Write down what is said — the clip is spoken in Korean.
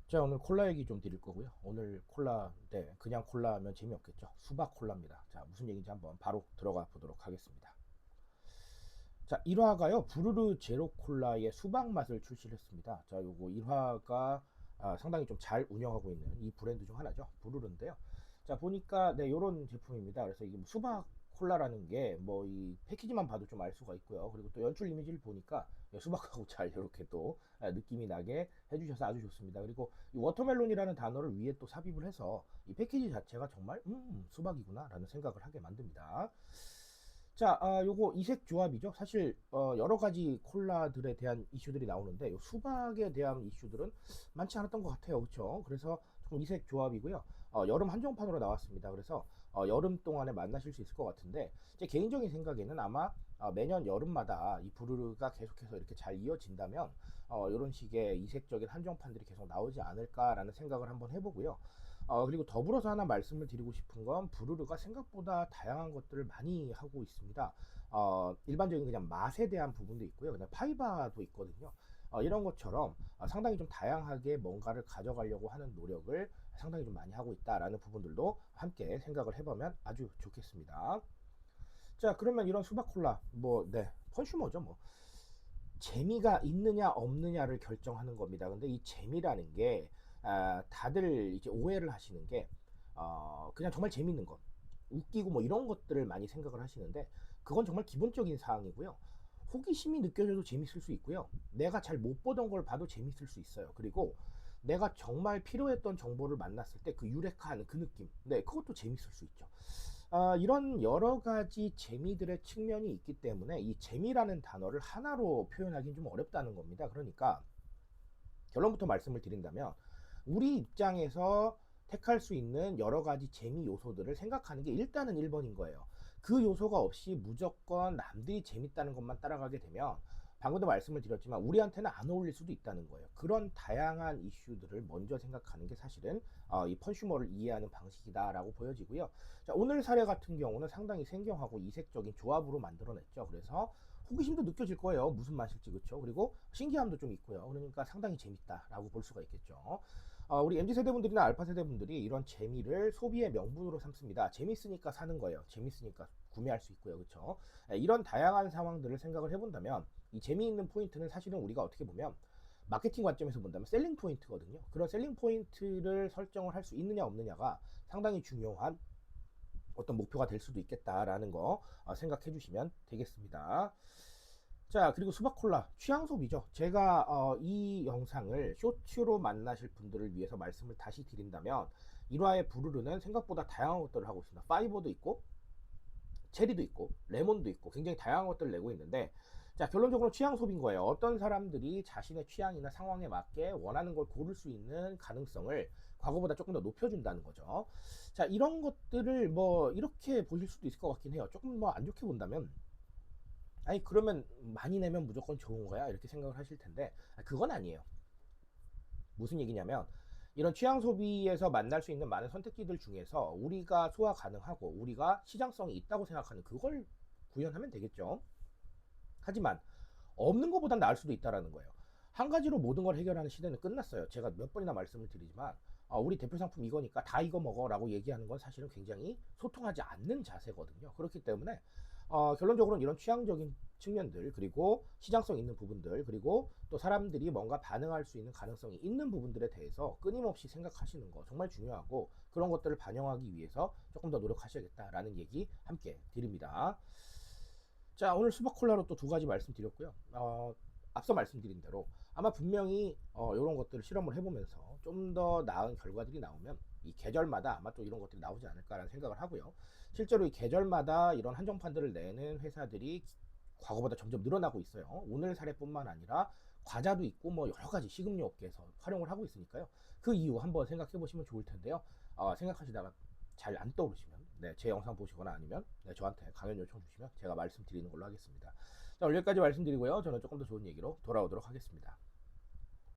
자, 오늘 콜라 얘기 좀 드릴 거고요. 오늘 콜라, 네, 그냥 콜라 하면 재미없겠죠. 수박 콜라입니다. 자, 무슨 얘기인지 한번 바로 들어가 보도록 하겠습니다. 자, 1화가요, 부르르 제로 콜라의 수박 맛을 출시를 했습니다. 자, 요거 1화가 상당히 좀 잘 운영하고 있는 이 브랜드 중 하나죠. 부르르인데요. 자, 보니까, 네, 요런 제품입니다. 그래서 이게 뭐 수박 콜라라는 게 뭐 이 패키지만 봐도 좀 알 수가 있고요. 그리고 또 연출 이미지를 보니까 수박하고 잘 이렇게 또 느낌이 나게 해주셔서 아주 좋습니다. 그리고 이 워터멜론이라는 단어를 위에 또 삽입을 해서 이 패키지 자체가 정말 수박이구나 라는 생각을 하게 만듭니다. 자, 요거 이색 조합이죠. 사실 여러 가지 콜라들에 대한 이슈들이 나오는데 요 수박에 대한 이슈들은 많지 않았던 것 같아요. 그렇죠? 그래서 조금 이색 조합이고요. 여름 한정판으로 나왔습니다. 그래서 여름 동안에 만나실 수 있을 것 같은데 제 개인적인 생각에는 아마 매년 여름마다 이 부르르가 계속해서 이렇게 잘 이어진다면 이런 식의 이색적인 한정판들이 계속 나오지 않을까라는 생각을 한번 해보고요. 그리고 더불어서 하나 말씀을 드리고 싶은 건 부르르가 생각보다 다양한 것들을 많이 하고 있습니다. 일반적인 그냥 맛에 대한 부분도 있고요. 그냥 파이바도 있거든요. 이런 것처럼 상당히 좀 다양하게 뭔가를 가져가려고 하는 노력을 상당히 좀 많이 하고 있다라는 부분들도 함께 생각을 해보면 아주 좋겠습니다. 자, 그러면 이런 수박콜라, 뭐, 네, 컨슈머죠, 뭐. 재미가 있느냐 없느냐를 결정하는 겁니다. 근데 이 재미라는 게 다들 이제 오해를 하시는 게 그냥 정말 재밌는 것, 웃기고 뭐 이런 것들을 많이 생각을 하시는데 그건 정말 기본적인 사항이고요. 호기심이 느껴져도 재밌을 수 있고요. 내가 잘 못 보던 걸 봐도 재밌을 수 있어요. 그리고 내가 정말 필요했던 정보를 만났을 때 그 유레카하는 그 느낌, 네, 그것도 재밌을 수 있죠. 이런 여러 가지 재미들의 측면이 있기 때문에 이 재미라는 단어를 하나로 표현하기는 좀 어렵다는 겁니다. 그러니까 결론부터 말씀을 드린다면 우리 입장에서 택할 수 있는 여러 가지 재미 요소들을 생각하는 게 일단은 1번인 거예요. 그 요소가 없이 무조건 남들이 재밌다는 것만 따라가게 되면 방금도 말씀을 드렸지만 우리한테는 안 어울릴 수도 있다는 거예요. 그런 다양한 이슈들을 먼저 생각하는 게 사실은 이 컨슈머를 이해하는 방식이다라고 보여지고요. 자, 오늘 사례 같은 경우는 상당히 생경하고 이색적인 조합으로 만들어냈죠. 그래서 호기심도 느껴질 거예요. 무슨 맛일지. 그렇죠? 그리고 신기함도 좀 있고요. 그러니까 상당히 재밌다라고 볼 수가 있겠죠. 우리 MZ세대분들이나 알파세대분들이 이런 재미를 소비의 명분으로 삼습니다. 재밌으니까 사는 거예요. 재밌으니까 구매할 수 있고요. 그렇죠? 이런 다양한 상황들을 생각을 해본다면 이 재미있는 포인트는 사실은 우리가 어떻게 보면 마케팅 관점에서 본다면 셀링 포인트거든요. 그런 셀링 포인트를 설정을 할 수 있느냐 없느냐가 상당히 중요한 어떤 목표가 될 수도 있겠다라는 거 생각해 주시면 되겠습니다. 자, 그리고 수박콜라 취향 소비죠. 제가 이 영상을 쇼츠로 만나실 분들을 위해서 말씀을 다시 드린다면 1화의 부르르는 생각보다 다양한 것들을 하고 있습니다. 파이버도 있고 체리도 있고 레몬도 있고 굉장히 다양한 것들을 내고 있는데, 자, 결론적으로 취향 소비인 거예요. 어떤 사람들이 자신의 취향이나 상황에 맞게 원하는 걸 고를 수 있는 가능성을 과거보다 조금 더 높여준다는 거죠. 자, 이런 것들을 뭐 이렇게 보실 수도 있을 것 같긴 해요. 조금 뭐 안 좋게 본다면 아니 그러면 많이 내면 무조건 좋은 거야 이렇게 생각을 하실 텐데 그건 아니에요. 무슨 얘기냐면 이런 취향 소비에서 만날 수 있는 많은 선택지들 중에서 우리가 소화 가능하고 우리가 시장성이 있다고 생각하는 그걸 구현하면 되겠죠. 하지만 없는 것보단 나을 수도 있다라는 거예요. 한 가지로 모든 걸 해결하는 시대는 끝났어요. 제가 몇 번이나 말씀을 드리지만 우리 대표 상품 이거니까 다 이거 먹어라고 얘기하는 건 사실은 굉장히 소통하지 않는 자세거든요. 그렇기 때문에 결론적으로는 이런 취향적인 측면들, 그리고 시장성 있는 부분들, 그리고 또 사람들이 뭔가 반응할 수 있는 가능성이 있는 부분들에 대해서 끊임없이 생각하시는 거 정말 중요하고, 그런 것들을 반영하기 위해서 조금 더 노력하셔야겠다라는 얘기 함께 드립니다. 자, 오늘 수박콜라로 또 두 가지 말씀드렸고요. 앞서 말씀드린 대로 아마 분명히 이런 것들을 실험을 해보면서 좀 더 나은 결과들이 나오면 이 계절마다 아마 또 이런 것들이 나오지 않을까라는 생각을 하고요. 실제로 이 계절마다 이런 한정판들을 내는 회사들이 과거보다 점점 늘어나고 있어요. 오늘 사례뿐만 아니라 과자도 있고 뭐 여러 가지 식음료 업계에서 활용을 하고 있으니까요. 그 이유 한번 생각해 보시면 좋을 텐데요. 생각하시다가 잘 안 떠오르시면 네, 제 영상 보시거나 아니면 네, 저한테 강연 요청 주시면 제가 말씀드리는 걸로 하겠습니다. 자, 오늘 여기까지 말씀드리고요. 저는 조금 더 좋은 얘기로 돌아오도록 하겠습니다.